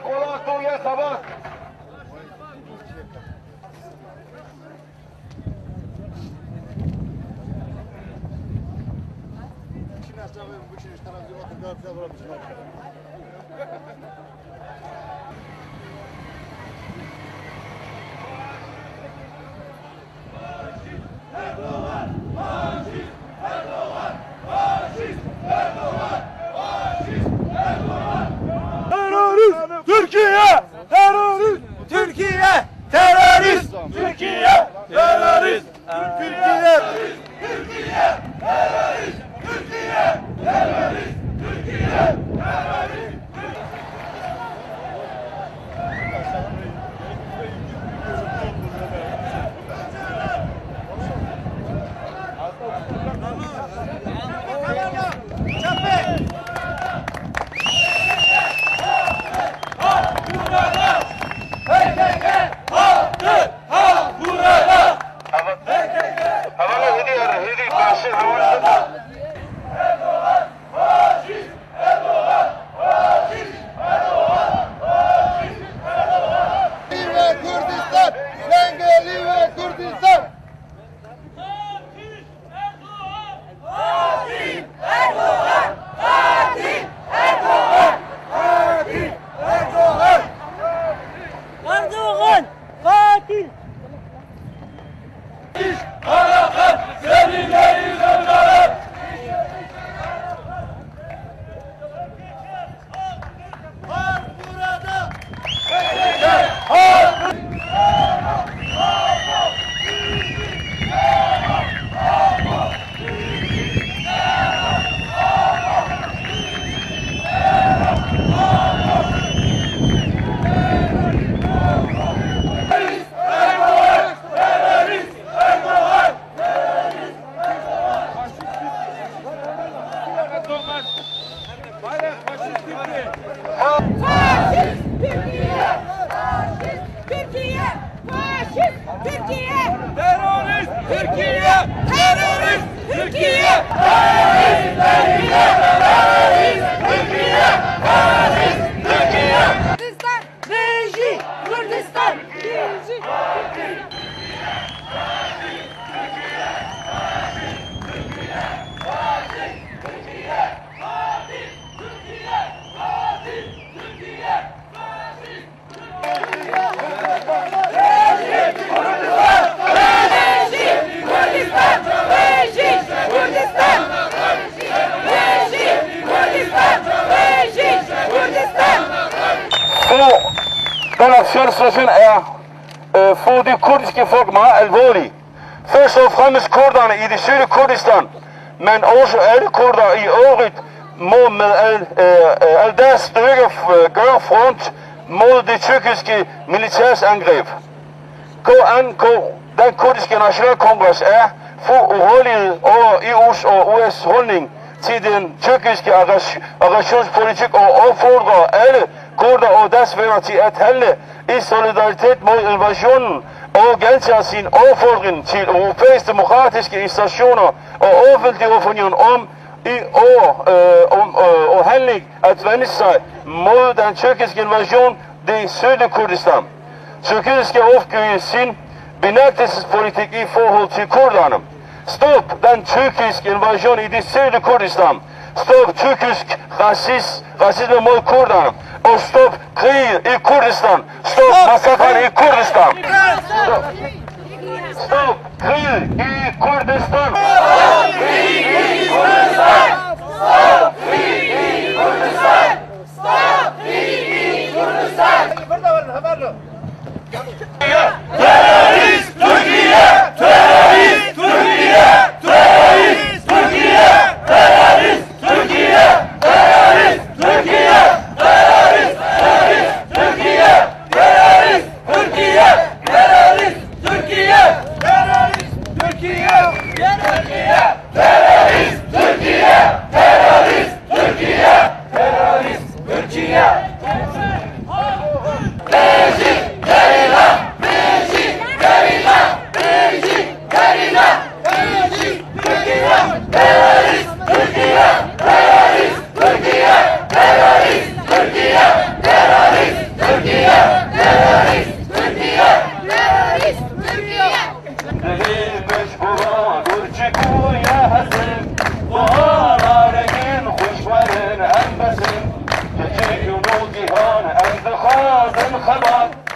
kolak je sabah. Türkiye terörist! Türkiye terörist! Türkiye terörist! Türkiye terörist! Türkiye terörist! Türkiye terörist! Türkiye terörist! Erdoğan katil. Harakat seninle yüzünden. Halk burada. Halk. Terörist Türkiye! Terörist Türkiye! Kürdistan! Reji! Kürdistan! Reji! Den aktionssituasjonen for det kurdiske folk meget alvorlig. Først og fremmest kurderne i det sydlige Kurdistan, men også alle kurdere i øvrigt må med al deres styrke gøre front mod det tyrkiske militærs angreb. KNK, den kurdiske nationalkongres, er for urolighed over EU's og US's holdning til den tyrkiske aggressionspolitik og opfordrer alle kurder og deres venner til at handle i solidaritet mod invasionen og gentage sin opfordring til europæiske demokratiske institutioner og offentlig opinion om og handling at vende sig mod den tyrkiske invasion i sydlige Kurdistan. Tyrkiet skal opgive sin benægtelsespolitik i forhold til kurderne. Stop den tyrkiske invasion i det sydlige Kurdistan. Stop tyrkisk racisme mod kurderne. Og stop krigen i Kurdistan. Stop massakren i Kurdistan. Stop krigen i Kurdistan. Stop krigen i Kurdistan. Stop krigen i Kurdistan. Stop krigen i Kurdistan. Terörist Türkiye! Terörist Türkiye! Terörist Türkiye! Terörist Türkiye! Terörist Türkiye! Terörist Türkiye! Terörist Türkiye! Terörist Türkiye! Terörist Türkiye! Terörist Türkiye! Terörist Türkiye! Terörist Türkiye! Rejim! nazın xəbər